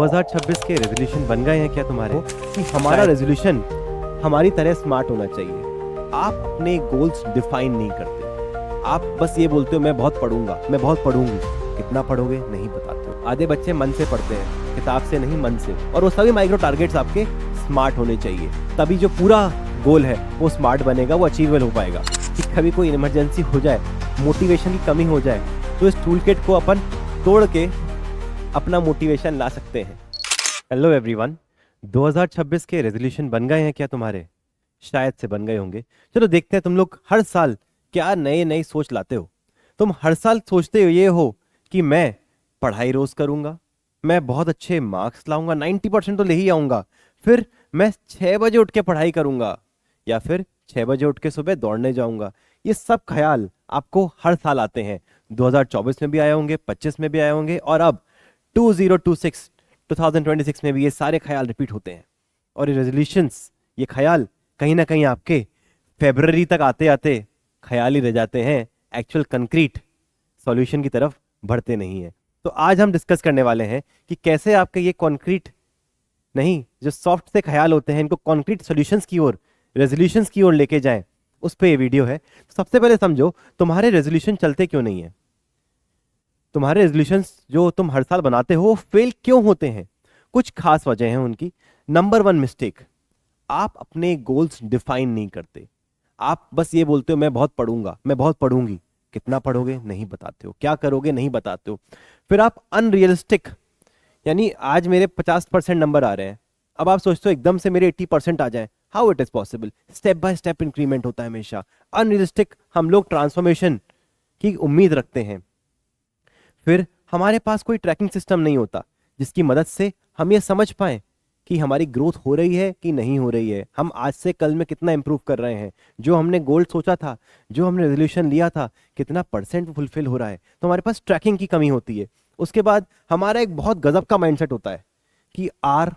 2026 के रेजोल्यूशन बन गए हैं क्या तुम्हारे कि हमारा रेजोल्यूशन हमारी तरह स्मार्ट होना चाहिए। आप अपने गोल्स डिफाइन नहीं करते, आप बस ये बोलते हो मैं बहुत पढ़ूंगा, मैं बहुत पढ़ूंगी। कितना पढ़ोगे नहीं बताते हो। आधे बच्चे मन से पढ़ते हैं, किताब से नहीं, मन से। और वो सभी माइक्रो टारगेट्स आपके स्मार्ट होने चाहिए, तभी जो पूरा गोल है वो स्मार्ट बनेगा, वो अचीवेबल हो पाएगा। कि कभी कोई इमरजेंसी हो जाए, मोटिवेशन की कमी हो जाए, तो इस टूल किट को अपन तोड़ के अपना मोटिवेशन ला सकते हैं। हेलो एवरीवन, 2026 के रेजोल्यूशन बन गए हैं क्या तुम्हारे? शायद से बन गए होंगे। चलो देखते हैं तुम लोग हर साल क्या नए नई सोच लाते हो। तुम हर साल सोचते हो ये हो कि मैं पढ़ाई रोज करूंगा, मैं बहुत अच्छे मार्क्स लाऊंगा, 90% तो ले ही आऊंगा, फिर मैं 6 बजे उठ के पढ़ाई करूंगा, या फिर 6 बजे उठ के सुबह दौड़ने जाऊंगा। ये सब ख्याल आपको हर साल आते हैं। 2024 में भी आए होंगे, 25 में भी आए होंगे, और अब 2026 में भी ये सारे ख्याल रिपीट होते हैं। और ये रेजोल्यूशंस, ये ख्याल कहीं ना कहीं आपके फेब्रुअरी तक आते आते ख्याल ही रह जाते हैं, एक्चुअल कंक्रीट सॉल्यूशन की तरफ बढ़ते नहीं हैं। तो आज हम डिस्कस करने वाले हैं कि कैसे आपके ये कॉन्क्रीट नहीं, जो सॉफ्ट से ख्याल होते हैं, इनको कॉन्क्रीट सॉल्यूशंस की ओर, रेजोल्यूशंस की ओर लेके जाएं। उस पर ये वीडियो है। सबसे पहले समझो तुम्हारे रेजोल्यूशन चलते क्यों नहीं है। तुम्हारे रेजोल्यूशंस जो तुम हर साल बनाते हो फेल क्यों होते हैं? कुछ खास वजह है उनकी। नंबर 1 मिस्टेक, आप अपने गोल्स डिफाइन नहीं करते। आप बस ये बोलते हो मैं बहुत पढ़ूंगा, मैं बहुत पढ़ूंगी। कितना पढ़ोगे नहीं बताते हो, क्या करोगे नहीं बताते हो। फिर आप अनरियलिस्टिक, यानी आज मेरे 50% नंबर आ रहे हैं, अब आप सोचते हो एकदम से मेरे 80% आ जाए। How it is possible? Step by step increment होता है हमेशा। अनरियलिस्टिक, हम लोग ट्रांसफॉर्मेशन की उम्मीद रखते हैं। फिर हमारे पास कोई ट्रैकिंग सिस्टम नहीं होता जिसकी मदद से हम ये समझ पाए कि हमारी ग्रोथ हो रही है कि नहीं हो रही है, हम आज से कल में कितना इंप्रूव कर रहे हैं, जो हमने गोल सोचा था, जो हमने रेजोल्यूशन लिया था, कितना परसेंट फुलफिल हो रहा है। तो हमारे पास ट्रैकिंग की कमी होती है। उसके बाद हमारा एक बहुत गजब का माइंडसेट होता है कि आर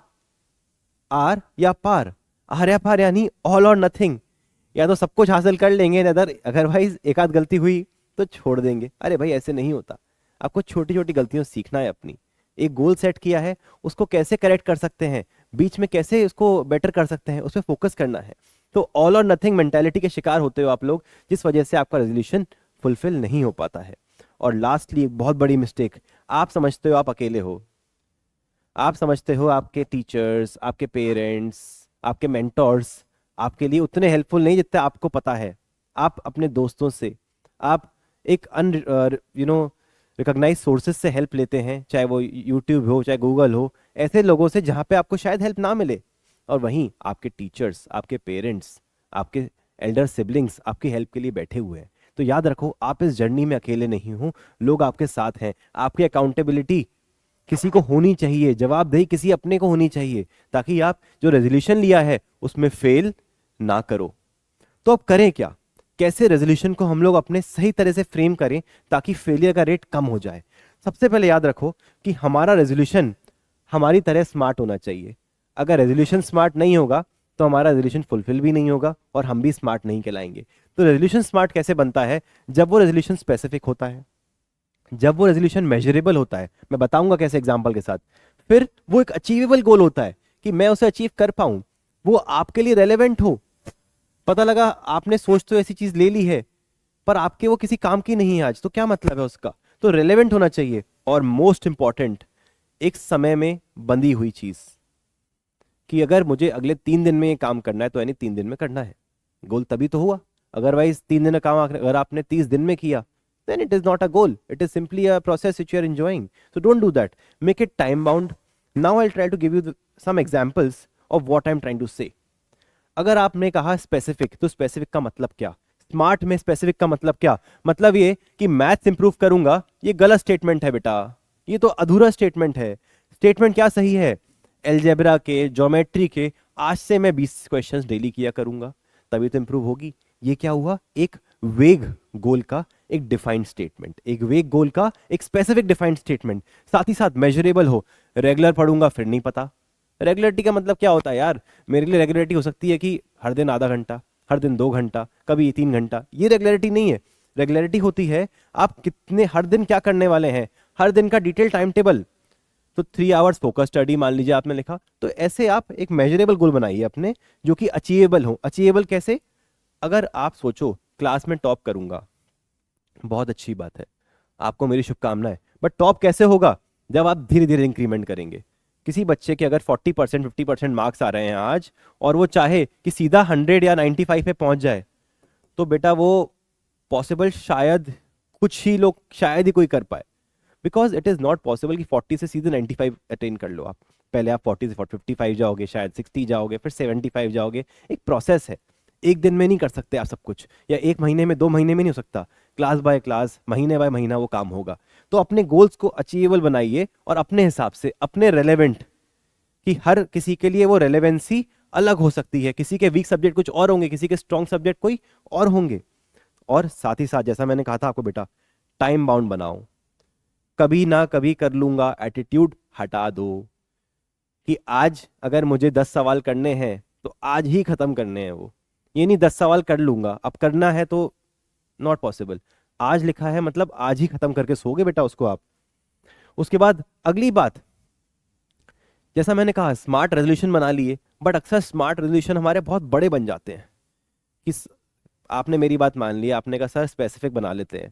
आर या पार, आर या पार, यानी ऑल और नथिंग। या तो सब कुछ हासिल कर लेंगे, अदरवाइज एक आध गलती हुई तो छोड़ देंगे। अरे भाई, ऐसे नहीं होता। आपको छोटी छोटी गलतियों से सीखना है। अपनी एक गोल सेट किया है, उसको कैसे करेक्ट कर सकते हैं, बीच में कैसे उसको बेटर कर सकते हैं, उस पर फोकस करना है। तो ऑल और नथिंग मेंटालिटी के शिकार होते हो आप लोग, जिस वजह से आपका रेजोल्यूशन फुलफिल नहीं हो पाता है। और लास्टली एक बहुत बड़ी मिस्टेक, आप समझते हो आप अकेले हो। आप समझते हो आपके टीचर्स, आपके पेरेंट्स, आपके मेंटोर्स आपके लिए उतने हेल्पफुल नहीं जितने आपको पता है। आप अपने दोस्तों से, आप एक रिकॉग्नाइज सोर्सेज से हेल्प लेते हैं, चाहे वो यूट्यूब हो, चाहे गूगल हो, ऐसे लोगों से जहाँ पे आपको शायद हेल्प ना मिले। और वहीं आपके टीचर्स, आपके पेरेंट्स, आपके एल्डर सिबलिंग्स आपकी हेल्प के लिए बैठे हुए हैं। तो याद रखो, आप इस जर्नी में अकेले नहीं हो, लोग आपके साथ हैं। आपकी अकाउंटेबिलिटी किसी को होनी चाहिए, जवाबदेही किसी अपने को होनी चाहिए, ताकि आप जो रेजोल्यूशन लिया है उसमें फेल ना करो। तो अब करें क्या? कैसे रेजोल्यूशन को हम लोग अपने सही तरह से फ्रेम करें ताकि फेलियर का रेट कम हो जाए? सबसे पहले याद रखो कि हमारा रेजोल्यूशन हमारी तरह स्मार्ट होना चाहिए। अगर रेजोल्यूशन स्मार्ट नहीं होगा तो हमारा रेजोल्यूशन फुलफिल भी नहीं होगा और हम भी स्मार्ट नहीं कहलाएंगे। तो रेजोल्यूशन स्मार्ट कैसे बनता है? जब वो रेजोल्यूशन स्पेसिफिक होता है, जब वो रेजोल्यूशन मेजरेबल होता है। मैं बताऊंगा कैसे एग्जांपल के साथ। फिर वो एक अचीवेबल गोल होता है कि मैं उसे अचीव कर पाऊं, वो आपके लिए रेलेवेंट हो। पता लगा आपने सोच तो ऐसी चीज ले ली है पर आपके वो किसी काम की नहीं है आज, तो क्या मतलब है उसका? तो रेलेवेंट होना चाहिए। और मोस्ट इंपॉर्टेंट, एक समय में बंधी हुई चीज, कि अगर मुझे अगले 3 दिन में ये काम करना है तो यानी 3 दिन में करना है। गोल तभी तो हुआ। अदरवाइज 3 दिन का काम अगर आपने 30 दिन में किया, then it is not a goal, it is simply a process which you are enjoying. So don't do that, make it time bound. Now I'll try to give you some examples of what I'm trying to say. अगर आपने कहा specific, तो specific का मतलब क्या? Smart में specific का मतलब क्या? मतलब ये कि मैथ्स इंप्रूव करूंगा, ये गलत स्टेटमेंट है बेटा, ये तो अधूरा स्टेटमेंट है। स्टेटमेंट क्या सही है? एलजेब्रा के, ज्योमेट्री के आज से मैं 20 क्वेश्चंस डेली किया करूंगा, तभी तो इंप्रूव होगी। ये क्या हुआ? एक वेग गोल का एक डिफाइंड स्टेटमेंट, एक वेग गोल का एक स्पेसिफिक डिफाइंड स्टेटमेंट, साथ ही साथ मेजरेबल हो। रेगुलर पढ़ूंगा फिर नहीं पता। रेगुलरिटी का मतलब क्या होता है यार? मेरे लिए रेगुलरिटी हो सकती है कि हर दिन आधा घंटा, हर दिन 2 घंटा, कभी 3 घंटा। ये रेगुलरिटी नहीं है। रेगुलरिटी होती है आप कितने, हर दिन क्या करने वाले हैं, हर दिन का डिटेल टाइम टेबल। तो 3 आवर्स फोकस स्टडी मान लीजिए आपने लिखा। तो ऐसे आप एक मेजरेबल गोल बनाइए अपने, जो कि अचीवेबल हो। अचीवेबल कैसे? अगर आप सोचो क्लास में टॉप करूंगा, बहुत अच्छी बात है, आपको मेरी शुभकामनाएं, बट टॉप कैसे होगा? जब आप धीरे धीरे इंक्रीमेंट करेंगे। किसी बच्चे के अगर 40% 50% मार्क्स आ रहे हैं आज, और वो चाहे कि सीधा 100 या 95 पे पहुंच जाए, तो बेटा वो पॉसिबल शायद कुछ ही लोग, शायद ही कोई कर पाए। Because it is not possible कि 40 से सीधे 95 अटेन कर लो आप। पहले आप 40 से 55 जाओगे, शायद 60 जाओगे, फिर 75 जाओगे। एक प्रोसेस है, एक दिन में नहीं कर सकते आप सब कुछ, या एक महीने में, 2 महीने में नहीं हो सकता। क्लास बाय क्लास, महीने बाय महीना वो काम होगा। तो अपने गोल्स को अचीवेबल बनाइए, और अपने हिसाब से, अपने रेलेवेंट, कि हर किसी के लिए वो रेलेवेंसी अलग हो सकती है। किसी के वीक सब्जेक्ट कुछ और होंगे, किसी के स्ट्रॉन्ग सब्जेक्ट कोई और होंगे। और साथ ही साथ जैसा मैंने कहा था आपको बेटा, टाइम बाउंड बनाओ। कभी ना कभी कर लूंगा एटीट्यूड हटा दो, कि आज अगर मुझे 10 सवाल करने हैं तो आज ही खत्म करने हैं। वो ये नहीं 10 सवाल कर लूंगा, अब करना है तो नॉट पॉसिबल। आज लिखा है मतलब आज ही खत्म करके सोगे बेटा उसको आप। उसके बाद अगली बात, जैसा मैंने कहा स्मार्ट रेजोल्यूशन बना लिए, बट अक्सर स्मार्ट रेजोल्यूशन हमारे बहुत बड़े बन जाते हैं। कि आपने मेरी बात मान ली, आपने कहा सर स्पेसिफिक बना लेते हैं,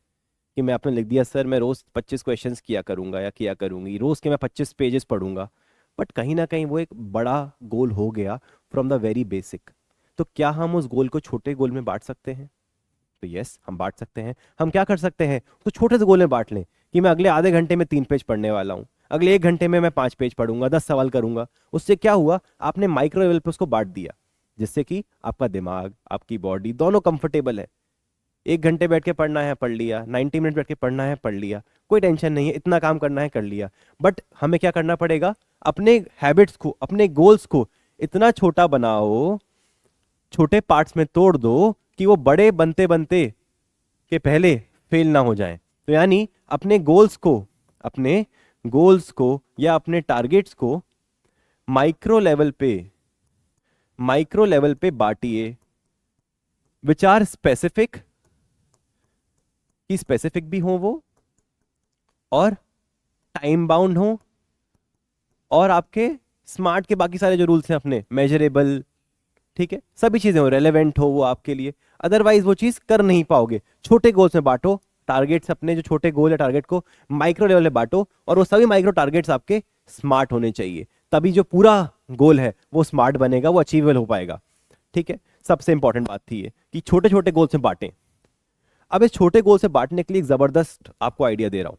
कि मैं आपने लिख दिया सर मैं रोज 25 क्वेश्चंस किया करूंगा या किया करूंगी, रोज के मैं 25 पेजेस पढ़ूंगा। बट कहीं ना कहीं वो एक बड़ा गोल हो गया फ्रॉम द वेरी बेसिक। तो क्या हम उस गोल को छोटे गोल में बांट सकते हैं? तो यस, हम बांट सकते हैं। हम क्या कर सकते हैं, तो छोटे से गोल में बांट लें, कि मैं अगले आधे घंटे में 3 पेज पढ़ने वाला हूँ, अगले 1 घंटे में मैं 5 पेज पढ़ूंगा, 10 सवाल करूंगा। उससे क्या हुआ, आपने माइक्रो लेवल पे उसको बांट दिया, जिससे कि आपका दिमाग, आपकी बॉडी दोनों कंफर्टेबल है। 1 घंटे बैठ के पढ़ना है, पढ़ लिया। 90 मिनट बैठ के पढ़ना है, पढ़ लिया। कोई टेंशन नहीं है, इतना काम करना है, कर लिया। बट हमें क्या करना पड़ेगा, अपने हैबिट्स को, अपने गोल्स को इतना छोटा बनाओ, छोटे पार्ट्स में तोड़ दो, कि वो बड़े बनते बनते के पहले फेल ना हो जाएं। तो यानी अपने गोल्स को या अपने टारगेट्स को माइक्रो लेवल पे, बांटिए, विच आर स्पेसिफिक, कि स्पेसिफिक भी हो वो, और टाइम बाउंड हो, और आपके स्मार्ट के बाकी सारे जो रूल्स हैं अपने मेजरेबल, ठीक है, सभी चीजें हो, रेलेवेंट हो वो आपके लिए। अदरवाइज वो चीज कर नहीं पाओगे। छोटे गोल्स में बांटो टारगेट्स, अपने जो छोटे गोल है टारगेट को माइक्रो लेवल में बांटो, और वो सभी माइक्रो टारगेट्स आपके स्मार्ट होने चाहिए। तभी जो पूरा गोल है वो स्मार्ट बनेगा, वो अचीवेबल हो पाएगा। ठीक है, सबसे इंपॉर्टेंट बात थी ये, कि छोटे छोटे गोल्स में बांटें। अब इस छोटे गोल से बांटने के लिए एक जबरदस्त आपको आइडिया दे रहा हूं,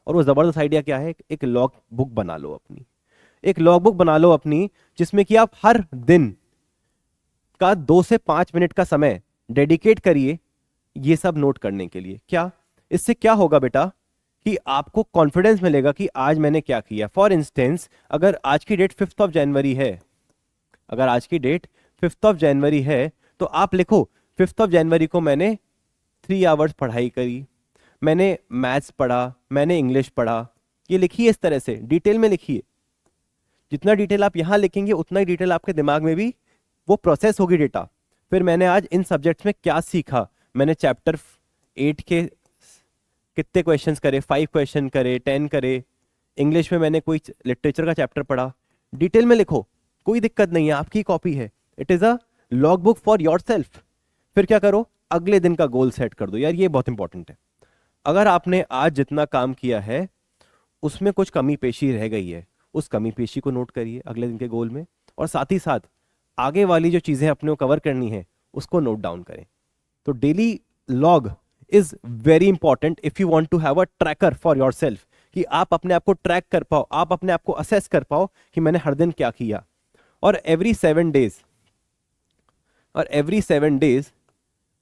और वो जबरदस्त आइडिया क्या है, एक लॉग बुक बना लो अपनी। एक लॉग बुक बना लो अपनी, जिसमें कि आप हर दिन का 2 से 5 मिनट का समय डेडिकेट करिए ये सब नोट करने के लिए। क्या इससे क्या होगा बेटा, कि आपको कॉन्फिडेंस मिलेगा कि आज मैंने क्या किया। फॉर इंस्टेंस, अगर आज की डेट 5 जनवरी है, अगर आज की डेट 5 जनवरी है, तो आप लिखो 5 जनवरी को मैंने 3 आवर्स पढ़ाई करी, मैंने मैथ्स पढ़ा, मैंने इंग्लिश पढ़ा। ये लिखिए, इस तरह से डिटेल में लिखिए। जितना डिटेल आप यहां लिखेंगे उतना ही डिटेल आपके दिमाग में भी वो प्रोसेस होगी डेटा। फिर मैंने आज इन सब्जेक्ट्स में क्या सीखा, मैंने चैप्टर 8 के कितने क्वेश्चंस करे, 5 क्वेश्चन करे, 10 करे। इंग्लिश में मैंने कोई लिटरेचर का चैप्टर पढ़ा। डिटेल में लिखो, कोई दिक्कत नहीं है, आपकी कॉपी है। It is a log book for your self. फिर क्या करो, अगले दिन का गोल सेट कर दो। यार ये बहुत इंपॉर्टेंट है। अगर आपने आज जितना काम किया है उसमें कुछ कमी पेशी रह गई है, उस कमी पेशी को नोट करिए अगले दिन के गोल में, और साथ ही साथ आगे वाली जो चीजें अपने को कवर करनी है उसको नोट डाउन करें। तो daily log is very important if you want to have a tracker for yourself, कि आप अपने आप को ट्रैक कर पाओ, आप अपने आप को असेस कर पाओ कि मैंने हर दिन क्या किया। और एवरी 7 डेज,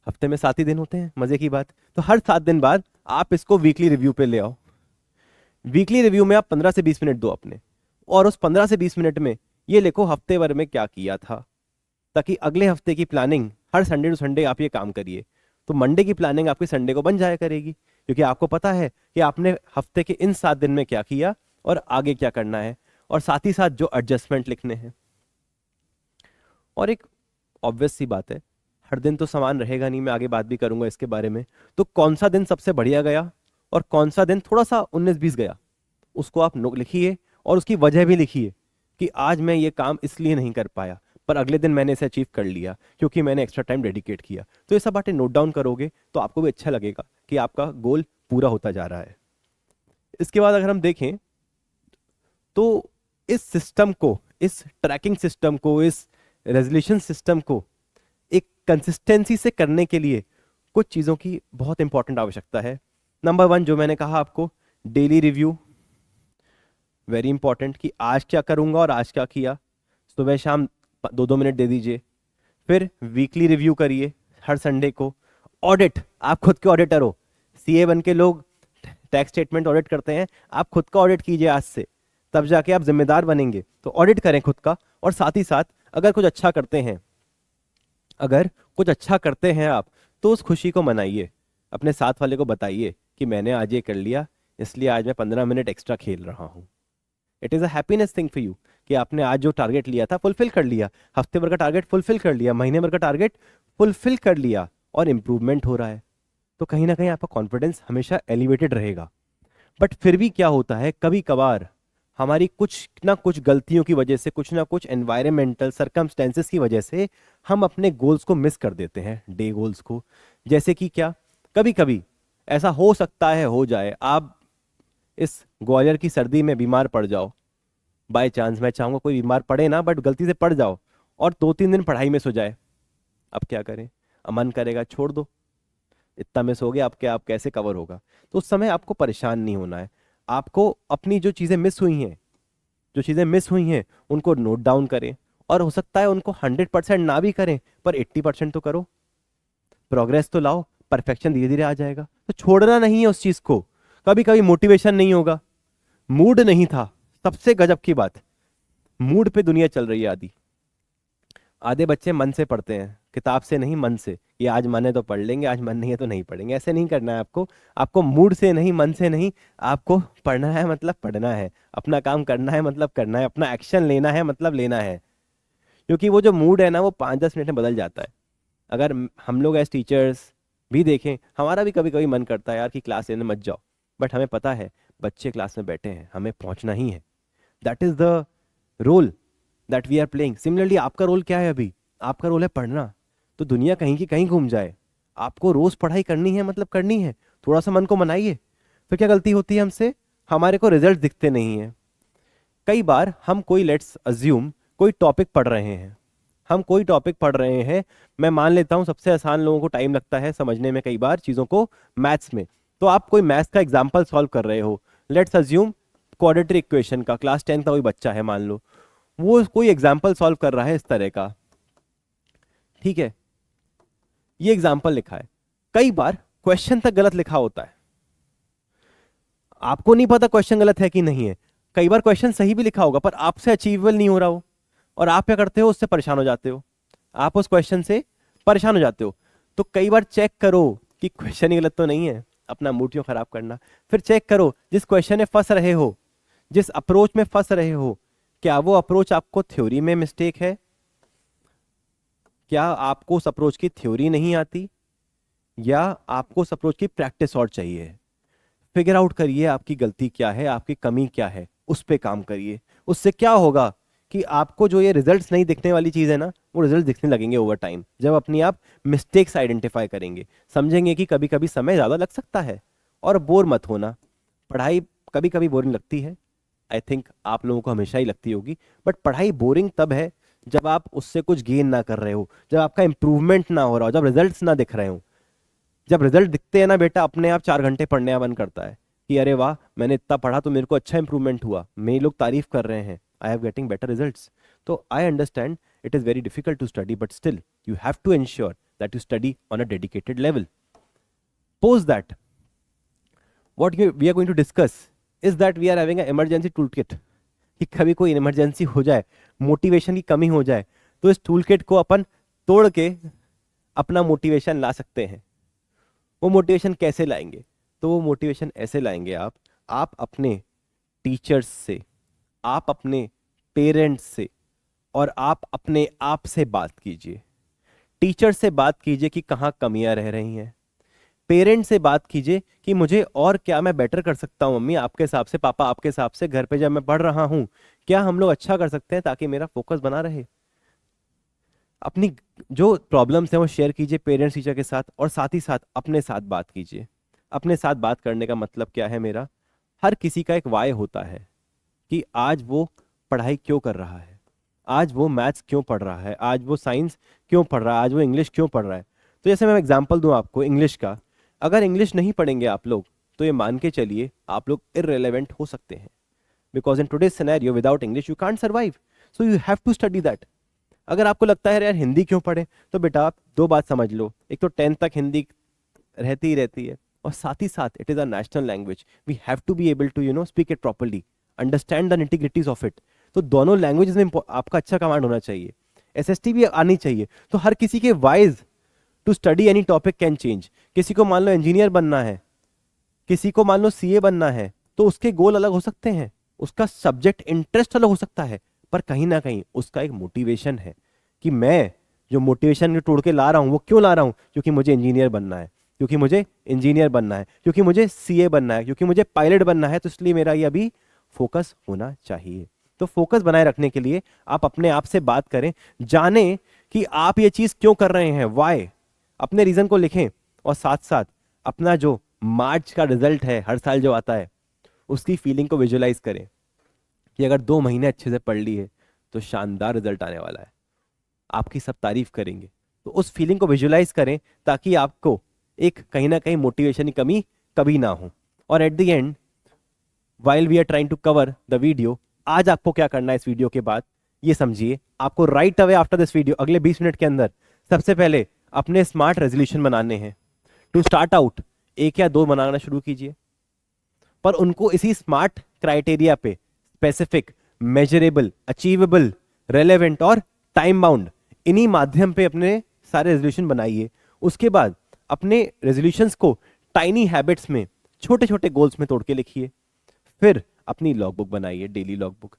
हफ्ते में 7 ही दिन होते हैं, मजे की बात, तो हर 7 दिन बाद आप इसको वीकली रिव्यू पे ले आओ। वीकली रिव्यू में आप 15 से 20 मिनट दो अपने, और उस 15 से 20 मिनट में ये लिखो हफ्ते भर में क्या किया था, ताकि अगले हफ्ते की प्लानिंग हर संडे टू संडे आप ये काम करिए। तो मंडे की प्लानिंग आपकी संडे को बन जाया करेगी, क्योंकि आपको पता है कि आपने हफ्ते के इन 7 दिन में क्या किया और आगे क्या करना है, और साथ ही साथ जो एडजस्टमेंट लिखने हैं। और एक ऑब्वियस सी बात है, हर दिन तो समान रहेगा नहीं, मैं आगे बात भी करूंगा इसके बारे में। तो कौन सा दिन सबसे बढ़िया गया और कौन सा दिन थोड़ा सा 19-20 गया, उसको आप लिखिए, और उसकी वजह भी लिखिए कि आज मैं ये काम इसलिए नहीं कर पाया, पर अगले दिन मैंने इसे अचीव कर लिया क्योंकि मैंने एक्स्ट्रा टाइम डेडिकेट किया। तो ये सब बातें नोट डाउन करोगे तो आपको भी अच्छा लगेगा कि आपका गोल पूरा होता जा रहा है। इसके बाद अगर हम देखें तो इस सिस्टम को, इस ट्रैकिंग सिस्टम को, इस रेजोल्यूशन सिस्टम को एक कंसिस्टेंसी से करने के लिए कुछ चीज़ों की बहुत इंपॉर्टेंट आवश्यकता है। नंबर 1 जो मैंने कहा आपको, डेली रिव्यू, वेरी इंपॉर्टेंट कि आज क्या करूंगा और आज क्या किया, सुबह शाम 2-2 मिनट दे दीजिए। फिर वीकली रिव्यू करिए हर संडे को। ऑडिट, आप खुद के ऑडिटर हो, सीए बन के लोग टैक्स स्टेटमेंट ऑडिट करते हैं, आप खुद का ऑडिट कीजिए आज से, तब जाके आप जिम्मेदार बनेंगे। तो ऑडिट करें खुद का, और साथ ही साथ अगर कुछ अच्छा करते हैं, अगर कुछ अच्छा करते हैं आप, तो उस खुशी को मनाइए, अपने साथ वाले को बताइए कि मैंने आज ये कर लिया, इसलिए आज मैं 15 मिनट एक्स्ट्रा खेल रहा हूँ। It is a happiness thing for you कि आपने आज जो टारगेट लिया था फुलफिल कर लिया, हफ्ते भर का टारगेट फुलफिल कर लिया, महीने भर का टारगेट फुलफिल कर लिया, और इंप्रूवमेंट हो रहा है। तो कहीं ना कहीं आपका कॉन्फिडेंस हमेशा एलिवेटेड रहेगा। बट फिर भी क्या होता है, कभी कभार हमारी कुछ ना कुछ गलतियों की वजह से, कुछ ना कुछ एनवायरमेंटल सर्कमस्टेंसेस की वजह से हम अपने गोल्स को मिस कर देते हैं, डे गोल्स को। जैसे कि क्या, कभी कभी ऐसा हो सकता है, हो जाए, आप इस ग्वालियर की सर्दी में बीमार पड़ जाओ, बाय चांस, मैं चाहूंगा कोई बीमार पड़े ना, बट गलती से पड़ जाओ और 2-3 दिन पढ़ाई मिस हो जाए। अब क्या करें, अब मन करेगा छोड़ दो, इतना मिस हो गया, अब क्या, आप कैसे कवर होगा। तो उस समय आपको परेशान नहीं होना है, आपको अपनी जो चीज़ें मिस हुई हैं, जो चीज़ें मिस हुई हैं उनको नोट डाउन करें, और हो सकता है उनको 100% ना भी करें, पर 80% तो करो, प्रोग्रेस तो लाओ, परफेक्शन धीरे धीरे आ जाएगा। तो छोड़ना नहीं है उस चीज़ को। कभी कभी मोटिवेशन नहीं होगा, मूड नहीं था, सबसे गजब की बात, मूड पे दुनिया चल रही है आदि। आधे बच्चे मन से पढ़ते हैं, किताब से नहीं, मन से, ये आज मन है तो पढ़ लेंगे, आज मन नहीं है तो नहीं पढ़ेंगे। ऐसे नहीं करना है आपको, आपको मूड से नहीं, मन से नहीं, आपको पढ़ना है मतलब पढ़ना है, अपना काम करना है मतलब करना है, अपना एक्शन लेना है मतलब लेना है। क्योंकि वो जो मूड है ना, वो 5-10 मिनट में बदल जाता है। अगर हम लोग एज टीचर्स भी देखें, हमारा भी कभी कभी मन करता है यार कि क्लास लेने मत जाओ, बट हमें पता है बच्चे क्लास में बैठे हैं, हमें पहुंचना ही है। That is the role that we are playing. Similarly आपका रोल क्या है अभी, आपका रोल है पढ़ना। तो दुनिया कहीं की कहीं घूम जाए, आपको रोज पढ़ाई करनी है मतलब करनी है। थोड़ा सा मन को मनाइए। फिर क्या गलती होती है हमसे, हमारे को रिजल्ट दिखते नहीं है। कई बार हम कोई, लेट्स अज्यूम, कोई टॉपिक पढ़ रहे हैं, हम कोई टॉपिक पढ़ रहे हैं, मैं मान लेता हूं सबसे आसान लोगों को टाइम लगता है समझने में कई बार चीज़ों को, मैथ्स में। तो आप कोई मैथ्स का एग्जाम्पल सॉल्व कर रहे हो, लेट्स अज्यूम क्वाड्रेटिक इक्वेशन का, क्लास 10 का कोई बच्चा है मान लो, वो कोई एग्जाम्पल सॉल्व कर रहा है इस तरह का, ठीक है, ये एग्जाम्पल लिखा है, कई बार क्वेश्चन तक गलत लिखा होता है, आपको नहीं पता क्वेश्चन गलत है कि नहीं है। कई बार क्वेश्चन सही भी लिखा होगा पर आपसे अचीवेबल नहीं हो रहा हो, और आप क्या करते हो, उससे परेशान हो जाते हो, आप उस क्वेश्चन से परेशान हो जाते हो। तो कई बार चेक करो कि क्वेश्चन ही गलत तो नहीं है, अपना मूड क्यों खराब करना। फिर चेक करो जिस क्वेश्चन में फंस रहे हो, जिस अप्रोच में फंस रहे हो, क्या वो अप्रोच आपको थ्योरी में मिस्टेक है, क्या आपको उस अप्रोच की थ्योरी नहीं आती, या आपको उस अप्रोच की प्रैक्टिस और चाहिए। फिगर आउट करिए आपकी गलती क्या है, आपकी कमी क्या है, उस पे काम करिए। उससे क्या होगा कि आपको जो ये रिजल्ट्स नहीं दिखने वाली चीज़ है ना, वो रिजल्ट दिखने लगेंगे ओवर टाइम, जब अपनी आप मिस्टेक्स आइडेंटिफाई करेंगे, समझेंगे कि कभी कभी समय ज़्यादा लग सकता है। और बोर मत होना, पढ़ाई कभी कभी बोरिंग लगती है, आई थिंक आप लोगों को हमेशा ही लगती होगी, बट पढ़ाई बोरिंग तब है जब आप उससे कुछ गेन ना कर रहे हो, जब आपका इंप्रूवमेंट ना हो रहा हो, जब रिजल्ट्स ना दिख रहे हो। जब रिजल्ट दिखते हैं ना बेटा, अपने आप 4 घंटे पढ़ने का मन करता है कि अरे वाह, मैंने इतना पढ़ा तो मेरे को अच्छा इंप्रूवमेंट हुआ, मेरे लोग तारीफ कर रहे हैं, I have getting better results. तो I understand it is very difficult to study, but still you have to ensure that you study on a dedicated level. Pose that what we are going to discuss is that we are having an emergency toolkit, कि कभी कोई emergency हो जाए, motivation की कमी हो जाए, तो इस टूल किट को अपन तोड़ के अपना मोटिवेशन ला सकते हैं। वो मोटिवेशन कैसे लाएंगे, तो वो मोटिवेशन ऐसे लाएंगे आप अपने टीचर्स से, आप अपने पेरेंट्स से, और आप अपने आप से बात कीजिए। टीचर से बात कीजिए कि कहाँ कमियां रह रही हैं, पेरेंट्स से बात कीजिए कि मुझे और क्या मैं बेटर कर सकता हूँ, मम्मी आपके हिसाब से, पापा आपके हिसाब से, घर पे जब मैं पढ़ रहा हूँ क्या हम लोग अच्छा कर सकते हैं ताकि मेरा फोकस बना रहे। अपनी जो प्रॉब्लम्स हैं वो शेयर कीजिए पेरेंट्स टीचर के साथ, और साथ ही साथ अपने साथ बात कीजिए। अपने साथ बात करने का मतलब क्या है मेरा, हर किसी का एक वाय होता है कि आज वो पढ़ाई क्यों कर रहा है, आज वो मैथ्स क्यों पढ़ रहा है, आज वो साइंस क्यों पढ़ रहा है, आज वो इंग्लिश क्यों पढ़ रहा है। तो जैसे मैं एग्जांपल दूं आपको इंग्लिश का, अगर इंग्लिश नहीं पढ़ेंगे आप लोग तो ये मान के चलिए आप लोग इररिलेवेंट हो सकते हैं, because in today's scenario without English you can't survive, so you have to study that. अगर आपको लगता है यार हिंदी क्यों पढ़े, तो बेटा आप दो बात समझ लो, एक तो 10th तक हिंदी रहती ही रहती है, और साथ ही साथ it is a national language, we have to be able to speak it properly, understand the nitty gritties of it. तो दोनों लैंग्वेजेस में आपका अच्छा कमांड होना चाहिए, एसएसटी भी आनी चाहिए। तो हर किसी के ways to study any topic can change. किसी को मान लो इंजीनियर बनना है, किसी को मान लो सीए बनना है, तो उसके गोल अलग हो सकते हैं, उसका सब्जेक्ट इंटरेस्ट अलग हो सकता है, पर कहीं ना कहीं उसका एक मोटिवेशन है कि मैं जो मोटिवेशन तोड़ के ला रहा हूं वो क्यों ला रहा हूं, क्योंकि मुझे इंजीनियर बनना है, क्योंकि मुझे इंजीनियर बनना है, क्योंकि मुझे सीए बनना है, क्योंकि मुझे पायलट बनना है, तो इसलिए मेरा ये अभी फोकस होना चाहिए। तो फोकस बनाए रखने के लिए आप अपने आप से बात करें, जाने कि आप ये चीज क्यों कर रहे हैं, वाई, अपने रीजन को लिखें, और साथ साथ अपना जो मार्च का रिजल्ट है हर साल जो आता है उसकी फीलिंग को विजुलाइज करें कि अगर 2 महीने अच्छे से पढ़ लिए तो शानदार रिजल्ट आने वाला है, आपकी सब तारीफ करेंगे। तो उस फीलिंग को विजुलाइज करें ताकि आपको एक कहीं ना कहीं मोटिवेशन की कमी कभी ना हो। और at the end while we are trying to cover the video, आज आपको क्या करना है इस वीडियो के बाद ये समझिए। आपको right away after this video अगले 20 मिनट के अंदर सबसे पहले अपने स्मार्ट रेजोल्यूशन बनाने हैं। टू स्टार्ट आउट 1 या 2 बनाना शुरू कीजिए, पर उनको इसी स्मार्ट क्राइटेरिया पे, स्पेसिफिक, मेजरेबल, अचीवेबल, रेलेवेंट और टाइम बाउंड, इन्हीं माध्यम पे अपने सारे रेजोल्यूशन बनाइए। उसके बाद अपने रेजोल्यूशंस को टाइनी हैबिट्स में, छोटे छोटे गोल्स में तोड़ के लिखिए। फिर अपनी लॉगबुक बनाइए, डेली लॉगबुक।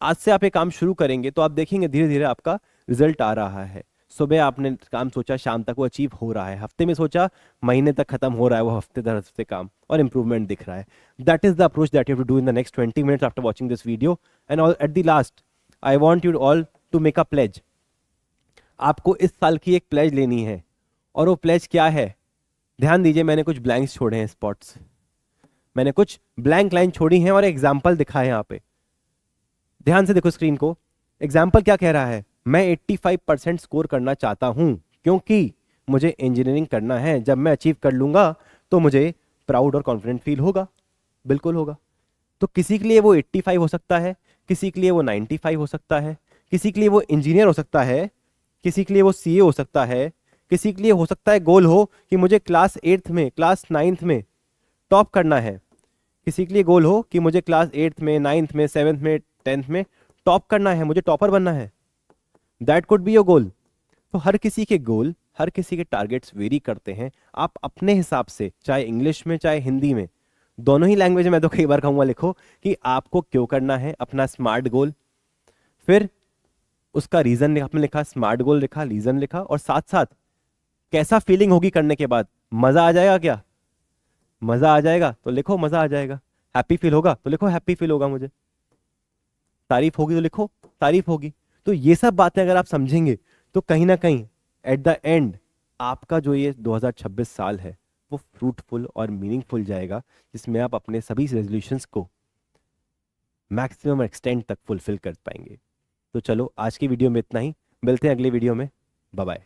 आज से आप ये काम शुरू करेंगे तो आप देखेंगे धीरे धीरे आपका रिजल्ट आ रहा है। सुबह आपने काम सोचा शाम तक वो अचीव हो रहा है, हफ्ते में सोचा महीने तक खत्म हो रहा है वो हफ्ते दर हफ्ते काम, और इंप्रूवमेंट दिख रहा है। That is the approach that you have to do in the next 20 minutes after watching this video. And at the last I want you all to make a pledge. आपको इस साल की एक प्लेज लेनी है, और वो प्लेज क्या है, ध्यान दीजिए, मैंने कुछ ब्लैंक्स छोड़े हैं, स्पॉट्स, मैंने कुछ ब्लैंक लाइन छोड़ी हैं और एग्जाम्पल दिखा है यहाँ पे। ध्यान से देखो स्क्रीन को। एग्जाम्पल क्या कह रहा है, मैं 85% स्कोर करना चाहता हूं क्योंकि मुझे इंजीनियरिंग करना है, जब मैं अचीव कर लूंगा तो मुझे प्राउड और कॉन्फिडेंट फील होगा। बिल्कुल होगा। तो किसी के लिए वो 85 हो सकता है, किसी के लिए वो 95 हो सकता है, किसी के लिए वो इंजीनियर हो सकता है, किसी के लिए वो सीए हो सकता है, किसी के लिए हो सकता है गोल हो कि मुझे क्लास 8th में, क्लास 9th में टॉप करना है, किसी के लिए गोल हो कि मुझे क्लास 8th में, 9th में, 7th में, 10th में टॉप करना है, मुझे टॉपर बनना है। That could be your goal. तो हर किसी के गोल, हर किसी के टारगेट्स वेरी करते हैं। आप अपने हिसाब से, चाहे इंग्लिश में चाहे हिंदी में, दोनों ही लैंग्वेज में, मैं तो कई बार कहूंगा लिखो कि आपको क्यों करना है अपना स्मार्ट गोल। फिर उसका रीजन आपने लिखा, स्मार्ट गोल लिखा, रीजन लिखा, और साथ साथ कैसा फीलिंग होगी करने के बाद, मजा आ जाएगा क्या, मजा आ जाएगा तो लिखो मजा आ जाएगा, हैप्पी फील होगा तो लिखो हैप्पी फील होगा मुझे, तारीफ होगी तो लिखो तारीफ होगी। तो ये सब बातें अगर आप समझेंगे तो कहीं ना कहीं एट द एंड आपका जो ये 2026 साल है वो फ्रूटफुल और मीनिंगफुल जाएगा, जिसमें आप अपने सभी रेजोल्यूशंस को मैक्सिमम एक्सटेंट तक फुलफिल कर पाएंगे। तो चलो आज की वीडियो में इतना ही, मिलते हैं अगले वीडियो में, बाय बाय।